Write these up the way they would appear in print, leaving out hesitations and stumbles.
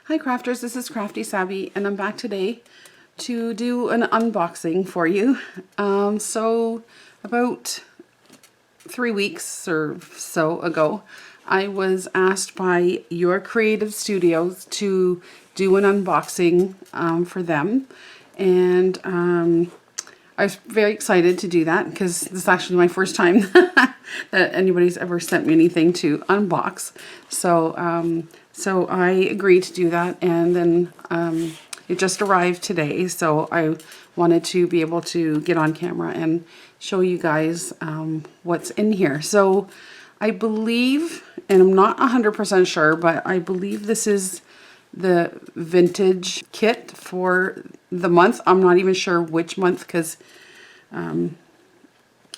Hi crafters, this is Crafty Savvy and I'm back today to do an unboxing for you. So about 3 weeks or so ago, I was asked by Your Creative Studios to do an unboxing for them, and I was very excited to do that because this is actually my first time that anybody's ever sent me anything to unbox. So I agreed to do that, and then it just arrived today. So I wanted to be able to get on camera and show you guys what's in here. So I believe, and I'm not 100% sure, but I believe this is the vintage kit for the month. I'm not even sure which month because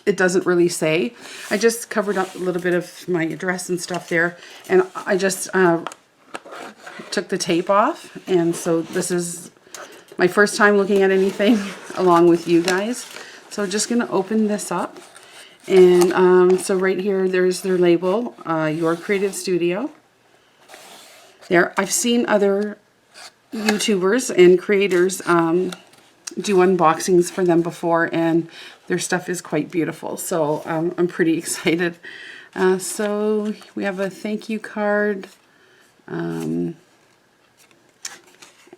it doesn't really say. I just covered up a little bit of my address and stuff there, and I just took the tape off, and so this is my first time looking at anything along with you guys. So just gonna open this up, and so right here there's their label, Your Creative Studio. There, I've seen other YouTubers and creators do unboxings for them before, and their stuff is quite beautiful. So I'm pretty excited. So we have a thank you card,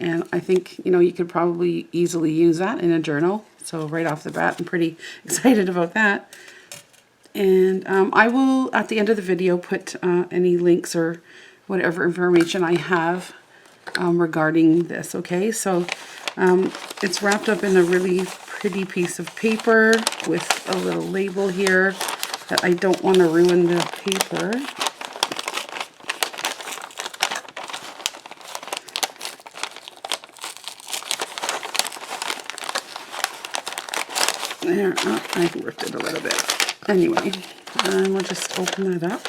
and I think, you know, you could probably easily use that in a journal. So right off the bat, I'm pretty excited about that. And I will, at the end of the video, put any links or whatever information I have regarding this, okay? So it's wrapped up in a really pretty piece of paper with a little label here that I don't want to ruin the paper. There, oh, I ripped it a little bit. Anyway, we'll just open that up.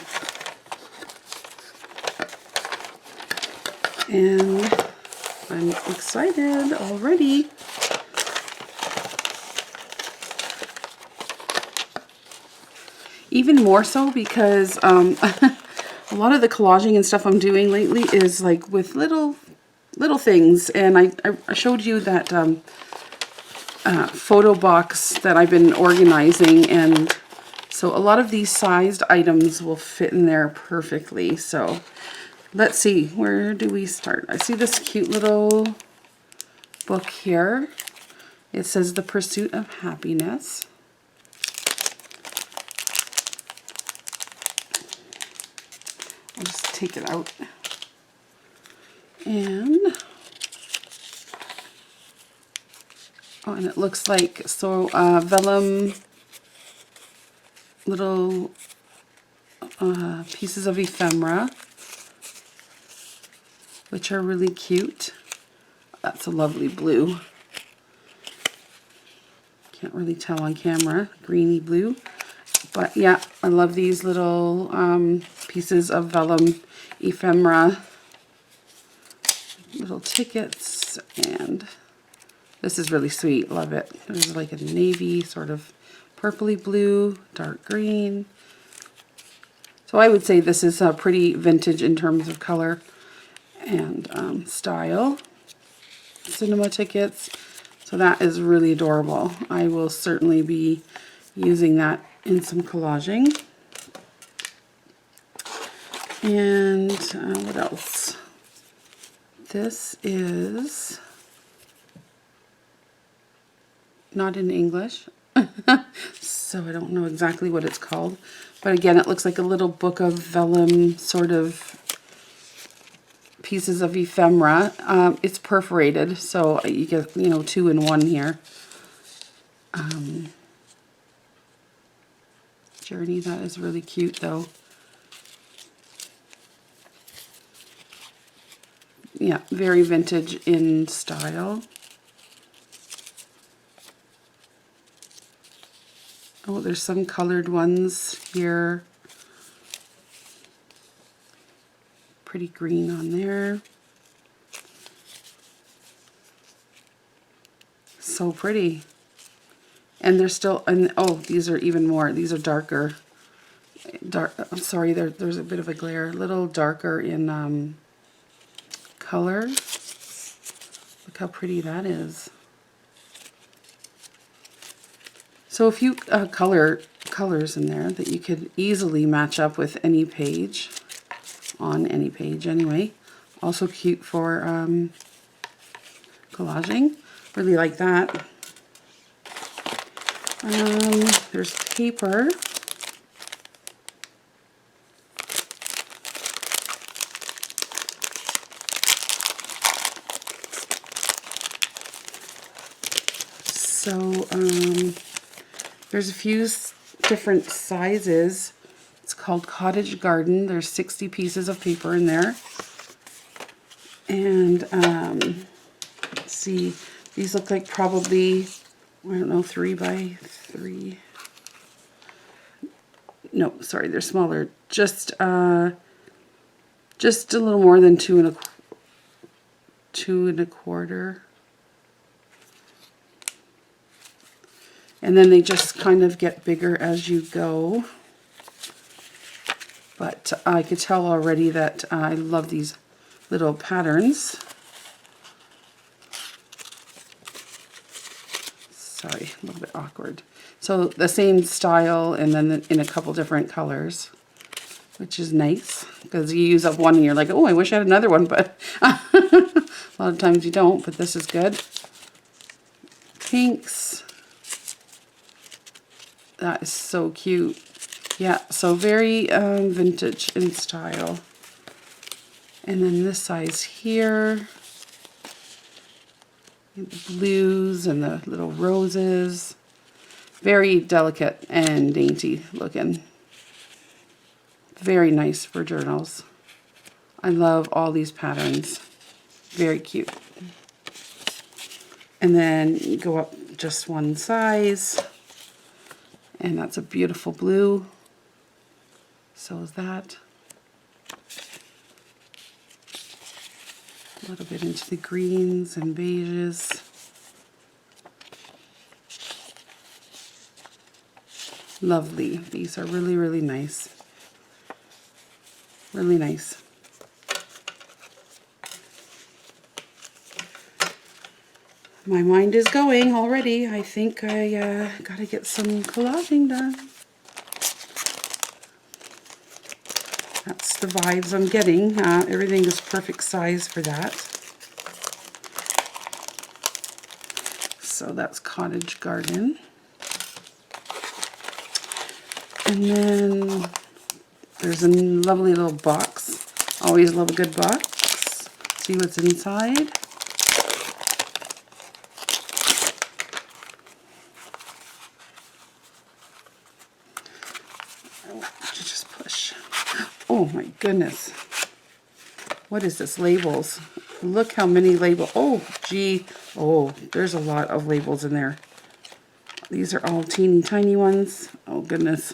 And I'm excited already. Even more so because a lot of the collaging and stuff I'm doing lately is like with little things. And I showed you that photo box that I've been organizing, and so a lot of these sized items will fit in there perfectly. So let's see, where do we start? I see this cute little book here. It says The Pursuit of Happiness. I'll just take it out. And oh, and it looks like, so vellum, little pieces of ephemera, which are really cute. That's a lovely blue. Can't really tell on camera, greeny blue. But yeah, I love these little pieces of vellum ephemera, little tickets, and this is really sweet. Love it. There's like a navy, sort of purpley blue, dark green. So I would say this is pretty vintage in terms of color and style. Cinema tickets. So that is really adorable. I will certainly be using that in some collaging. And what else? This is not in English, so I don't know exactly what it's called. But again, it looks like a little book of vellum, sort of pieces of ephemera. It's perforated, so you get, you know, 2 in 1 here. Journey, that is really cute though. Yeah, very vintage in style. Oh, there's some colored ones here. Pretty green on there. So pretty. And they're still, and oh, these are even more. These are darker. I'm sorry, there's a bit of a glare. A little darker in color. Look how pretty that is. So a few colors in there that you could easily match up with any page, on any page anyway. Also cute for collaging. Really like that. There's paper. So there's a few different sizes. It's called Cottage Garden. There's 60 pieces of paper in there. And let's see, these look like probably, I don't know, 3 by 3. No, sorry, they're smaller. Just a little more than 2 and a quarter. And then they just kind of get bigger as you go. But I could tell already that I love these little patterns. Sorry, a little bit awkward. So the same style and then in a couple different colors, which is nice because you use up one and you're like, oh, I wish I had another one, but a lot of times you don't, but this is good. Pinks. That is so cute. Yeah, so very vintage in style. And then this size here. The blues and the little roses. Very delicate and dainty looking. Very nice for journals. I love all these patterns. Very cute. And then you go up just one size. And that's a beautiful blue. So is that. A little bit into the greens and beiges. Lovely. These are really, really nice. Really nice. My mind is going already. I think I gotta get some collaging done. That's the vibes I'm getting. Everything is perfect size for that. So that's Cottage Garden. And then there's a lovely little box. Always love a good box. See what's inside. Just push. Oh my goodness. What is this? Labels. Look how many labels. Oh, gee. Oh, there's a lot of labels in there. These are all teeny tiny ones. Oh goodness.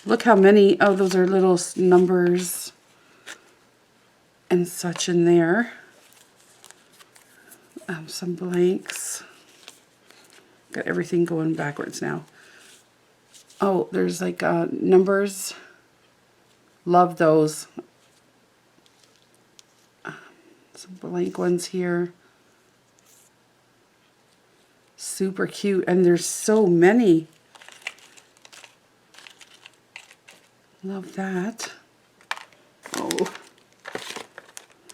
Look how many. Oh, those are little numbers and such in there. Some blanks. Got everything going backwards now. Oh, there's like numbers. Love those. Some blank ones here. Super cute. And there's so many. Love that. Oh.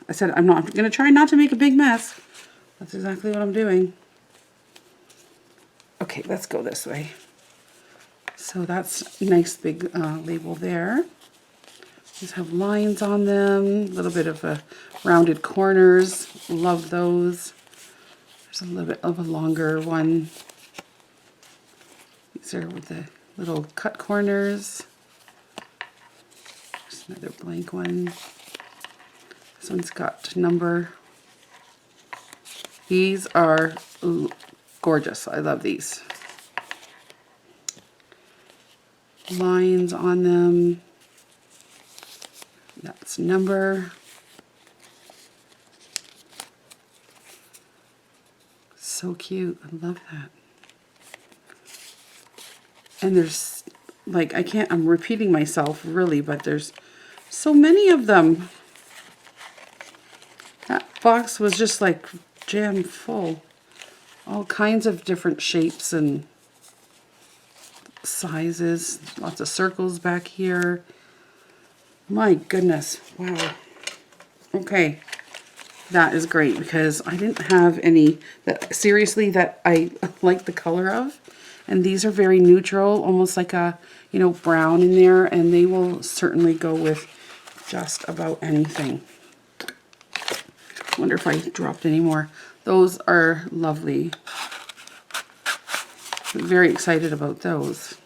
I said I'm not going to try not to make a big mess. That's exactly what I'm doing. Okay, let's go this way. So that's a nice big label there. These have lines on them, a little bit of rounded corners. Love those. There's a little bit of a longer one. These are with the little cut corners. There's another blank one. This one's got number. These are gorgeous. I love these. Lines on them. That's number. So cute. I love that. And there's like, I'm repeating myself really, but there's so many of them. box was just like jam full. All kinds of different shapes and sizes. Lots of circles back here. My goodness. Wow. Okay. That is great because I didn't have any that seriously that I like the color of. And these are very neutral, almost like a, you know, brown in there, and they will certainly go with just about anything. Wonder if I dropped any more. Those are lovely. I'm very excited about those.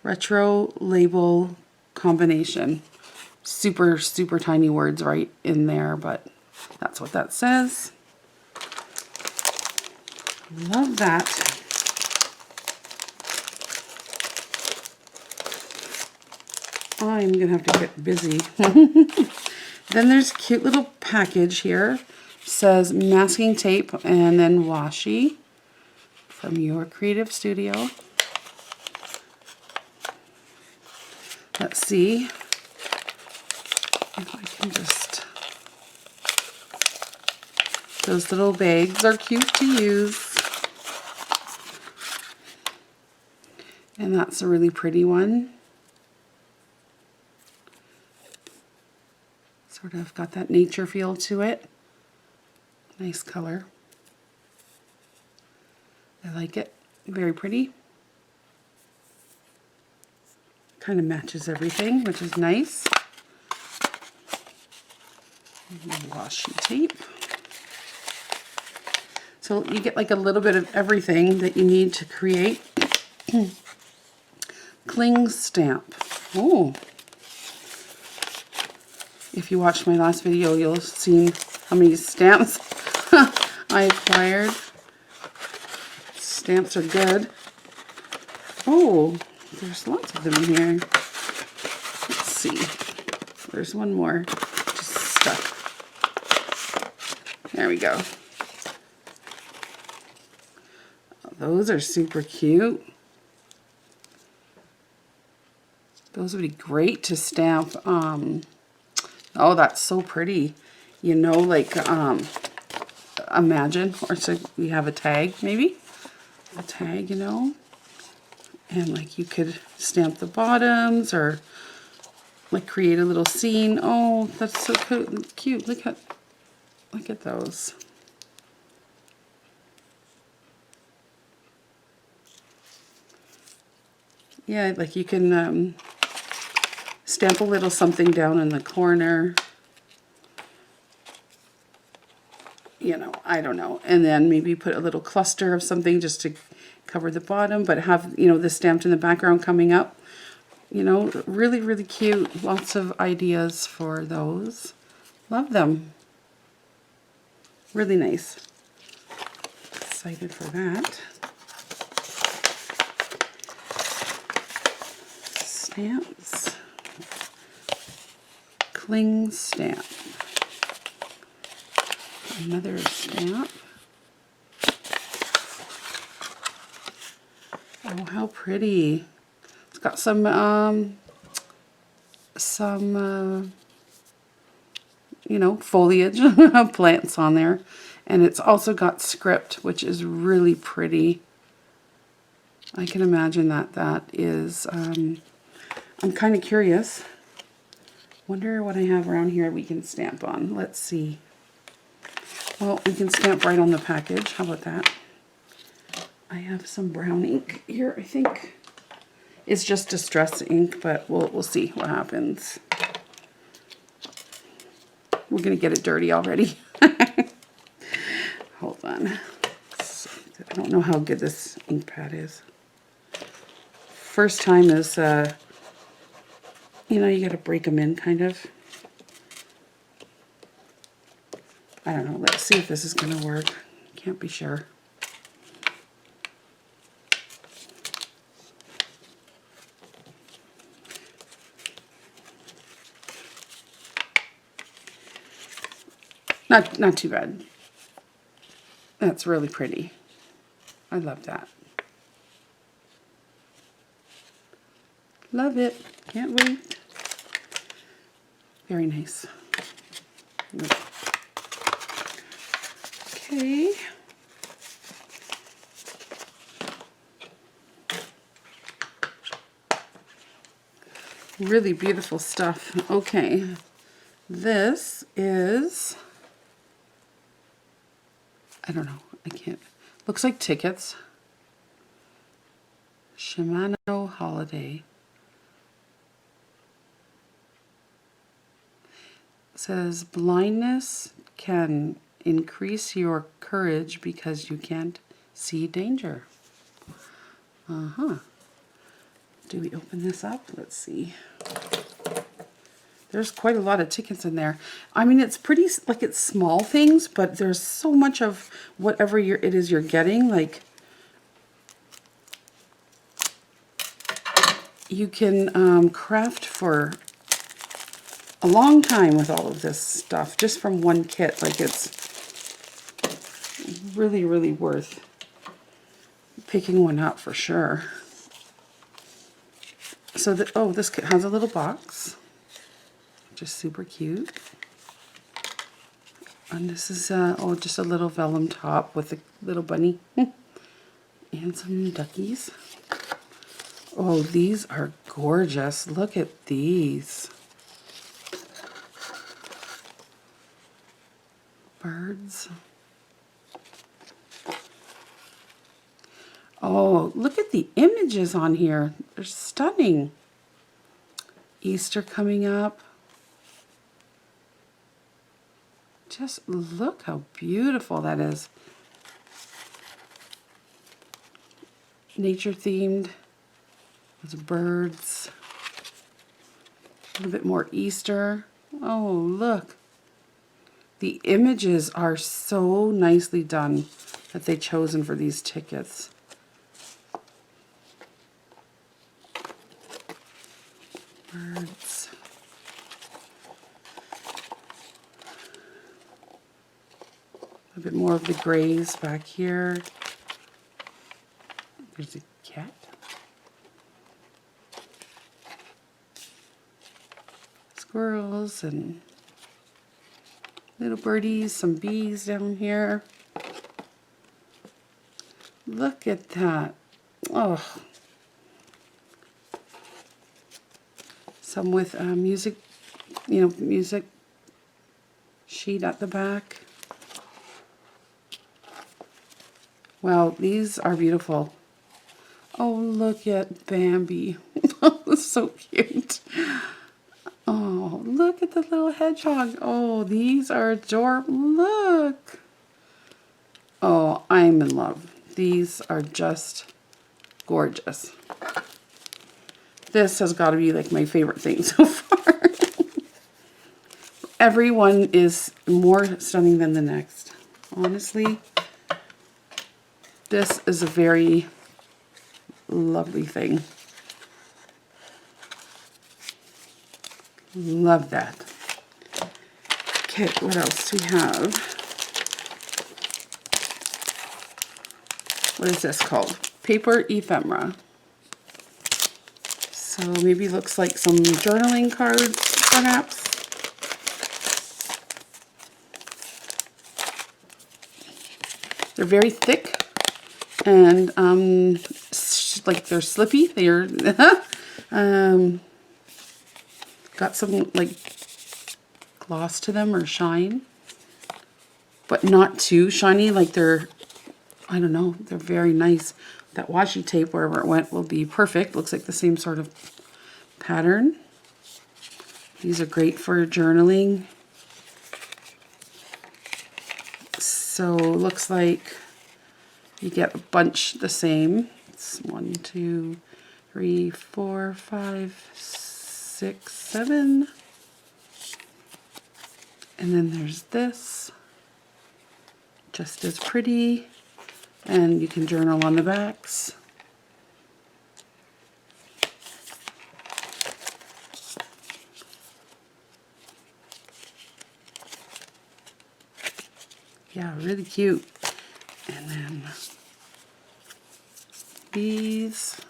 Retro label combination. Super, super tiny words right in there, but that's what that says. Love that. I'm gonna have to get busy. Then there's a cute little package here. Says masking tape and then washi from your creative studio. Let's see if I can just... Those little bags are cute to use. And that's a really pretty one. Sort of got that nature feel to it. Nice color. I like it. Very pretty. Kind of matches everything, which is nice. Washi tape. So you get like a little bit of everything that you need to create. Cling stamp. Oh. If you watched my last video, you'll have seen how many stamps I acquired. Stamps are good. Oh, there's lots of them in here. Let's see. There's one more just stuck. There we go. Those are super cute. Those would be great to stamp. Oh, that's so pretty. You know, like, imagine, or so we have a tag, maybe? A tag, you know? And, like, you could stamp the bottoms, or, like, create a little scene. Oh, that's so cute. Look at those. Yeah, like, you can, stamp a little something down in the corner. You know, I don't know. And then maybe put a little cluster of something just to cover the bottom, but have, you know, this stamped in the background coming up. You know, really, really cute. Lots of ideas for those. Love them. Really nice. Excited for that. Stamps. Cling stamp. Another stamp. Oh, how pretty. It's got some you know, foliage plants on there. And it's also got script, which is really pretty. I can imagine that is, I'm kind of curious. Wonder what I have around here we can stamp on. Let's see. Well, we can stamp right on the package. How about that? I have some brown ink here, I think. It's just distress ink, but we'll see what happens. We're going to get it dirty already. Hold on. I don't know how good this ink pad is. First time is, you know, you got to break them in, kind of. I don't know. Let's see if this is going to work. Can't be sure. Not too bad. That's really pretty. I love that. Love it. Can't wait. Very nice. Really beautiful stuff. Okay, this is, I don't know, I can't, looks like tickets. Shimano Holiday. It says blindness can increase your courage because you can't see danger. Uh-huh. Do we open this up? Let's see. There's quite a lot of tickets in there. I mean, it's pretty, like, it's small things, but there's so much of whatever it is you're getting. Like, you can craft for a long time with all of this stuff, just from one kit. Like, it's really, really worth picking one up for sure. So, oh, this kit has a little box. Just super cute. And this is, oh, just a little vellum top with a little bunny. And some duckies. Oh, these are gorgeous. Look at these. Birds. Oh, look at the images on here. They're stunning. Easter coming up. Just look how beautiful that is. Nature themed. There's birds. A little bit more Easter. Oh, look. The images are so nicely done that they've chosen for these tickets. Birds. A bit more of the grays back here. There's a cat. Squirrels and little birdies, some bees down here. Look at that. Oh. Some with music, music sheet at the back. Wow, these are beautiful. Oh, look at Bambi. Oh, so cute. Oh, look at the little hedgehog. Oh, these are adorable. Look. Oh, I'm in love. These are just gorgeous. This has got to be like my favorite thing so far. Everyone is more stunning than the next. Honestly, this is a very lovely thing. Love that. Okay, what else do we have? What is this called? Paper Ephemera. So maybe looks like some journaling cards, perhaps. They're very thick and like they're slippy. They're got some like gloss to them or shine, but not too shiny. Like they're, I don't know, they're very nice. That washi tape, wherever it went, will be perfect. Looks like the same sort of pattern. These are great for journaling. So looks like you get a bunch the same. It's 1, 2, 3, 4, 5, 6, 7. And then there's this. Just as pretty. And you can journal on the backs. Yeah, really cute. And then these.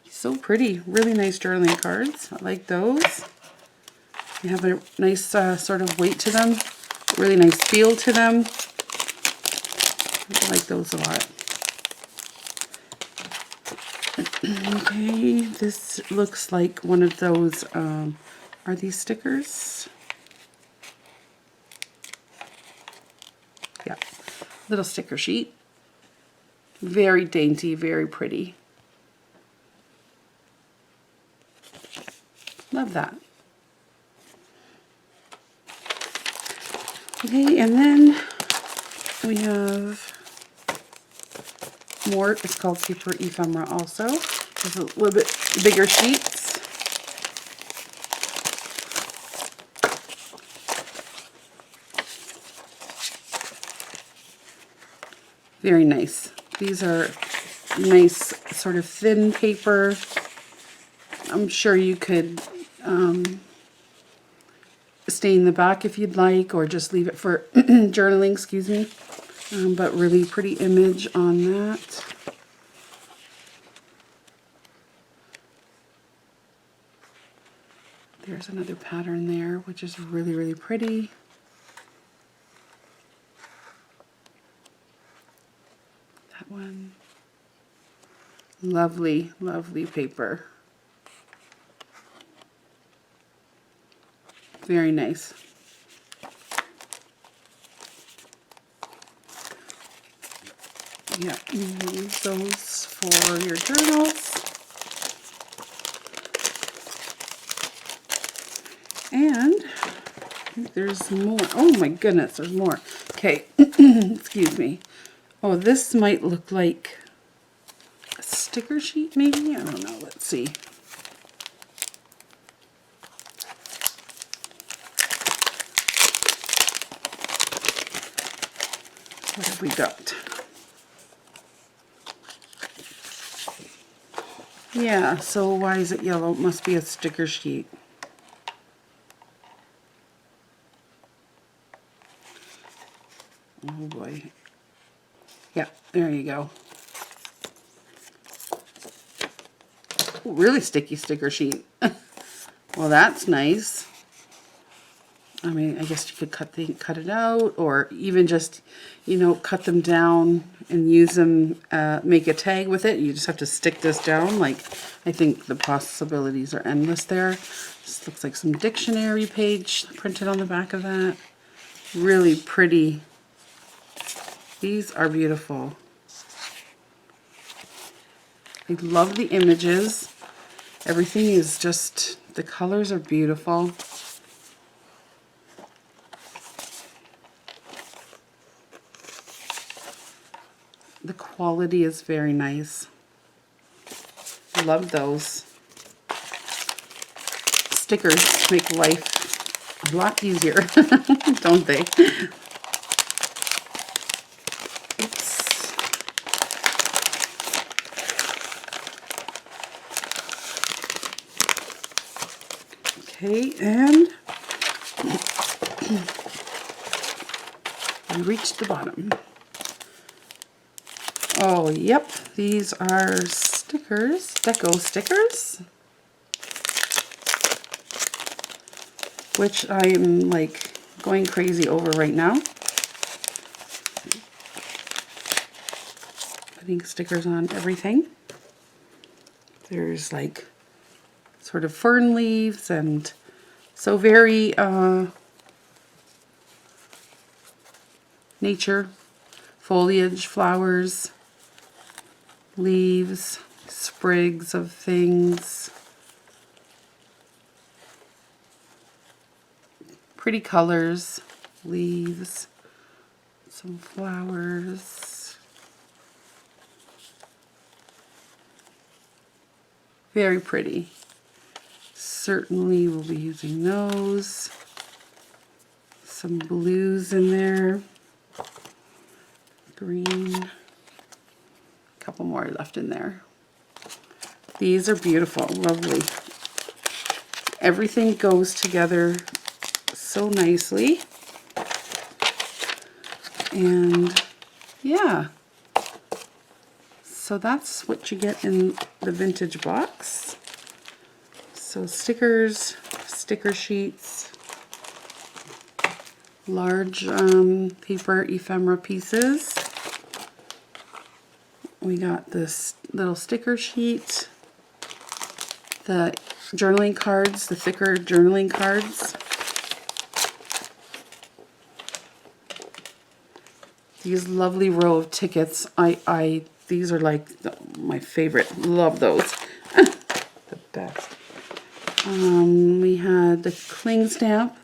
So pretty. Really nice journaling cards. I like those. They have a nice sort of weight to them. Really nice feel to them. I like those a lot. Okay, this looks like one of those, are these stickers? Yeah, little sticker sheet. Very dainty, very pretty. Love that. Okay, and then we have more. It's called Paper Ephemera also. It's a little bit bigger sheets. Very nice. These are nice sort of thin paper. I'm sure you could stain the back if you'd like, or just leave it for journaling, excuse me. But really pretty image on that. There's another pattern there, which is really, really pretty. That one. Lovely, lovely paper. Very nice. Yeah, you use those for your journals. And I think there's more. Oh my goodness, there's more. Okay, excuse me. Oh, this might look like a sticker sheet maybe? I don't know, let's see. What have we got? Yeah, so why is it yellow? It must be a sticker sheet. Oh boy. Yeah, there you go. Ooh, really sticky sticker sheet. Well, that's nice. I mean, I guess you could cut it out, or even just, you know, cut them down and use them, make a tag with it. You just have to stick this down. Like, I think the possibilities are endless there. This looks like some dictionary page printed on the back of that. Really pretty. These are beautiful. I love the images. Everything is just, the colors are beautiful. The quality is very nice. Love those. Stickers make life a lot easier, don't they? Oops. Okay, and we reached the bottom. Oh, yep, these are stickers, Deco Stickers, which I am like going crazy over right now. Putting stickers on everything. There's like sort of fern leaves, and so very nature, foliage, flowers, leaves, sprigs of things. Pretty colors, leaves, some flowers. Very pretty. Certainly we'll be using those. Some blues in there. Green. A couple more left in there. These are beautiful, lovely. Everything goes together so nicely. And yeah. So that's what you get in the vintage box. So stickers, sticker sheets, large paper ephemera pieces. We got this little sticker sheet, the journaling cards, the thicker journaling cards. These lovely row of tickets. These are like my favorite. Love those. The best. We had the cling stamp.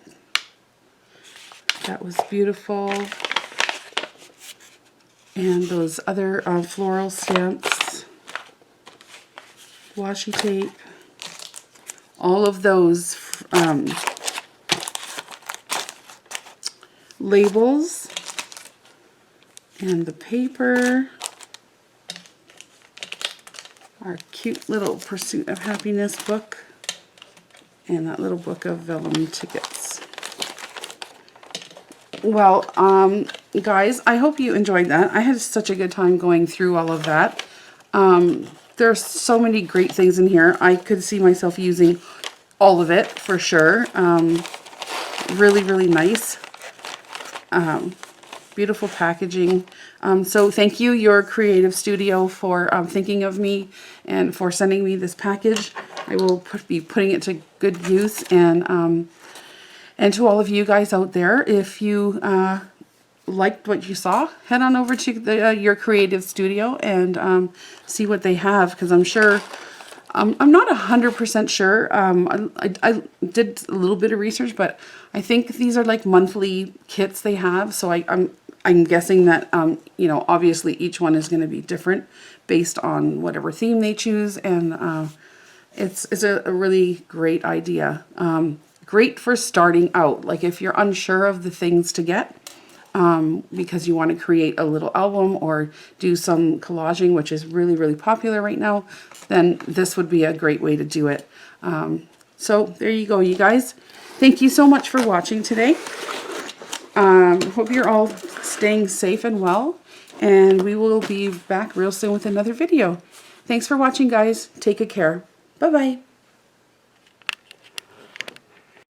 That was beautiful. And those other floral stamps. Washi tape. All of those labels. And the paper. Our cute little Pursuit of Happiness book. And that little book of vellum tickets. Well, guys, I hope you enjoyed that. I had such a good time going through all of that. There's so many great things in here. I could see myself using all of it for sure. Really, really nice. Beautiful packaging. So thank you, Your Creative Studio, for thinking of me and for sending me this package. I will be putting it to good use. And to all of you guys out there, if you liked what you saw, head on over to the Your Creative Studio and see what they have, because I'm sure, I'm not 100% sure. I did a little bit of research, but I think these are like monthly kits they have. So I'm guessing that, you know, obviously each one is going to be different based on whatever theme they choose. And it's a really great idea. Great for starting out. Like if you're unsure of the things to get, because you want to create a little album or do some collaging, which is really, really popular right now, then this would be a great way to do it. So there you go, you guys. Thank you so much for watching today. Hope you're all staying safe and well, and we will be back real soon with another video. Thanks for watching, guys. Take good care. Bye-bye.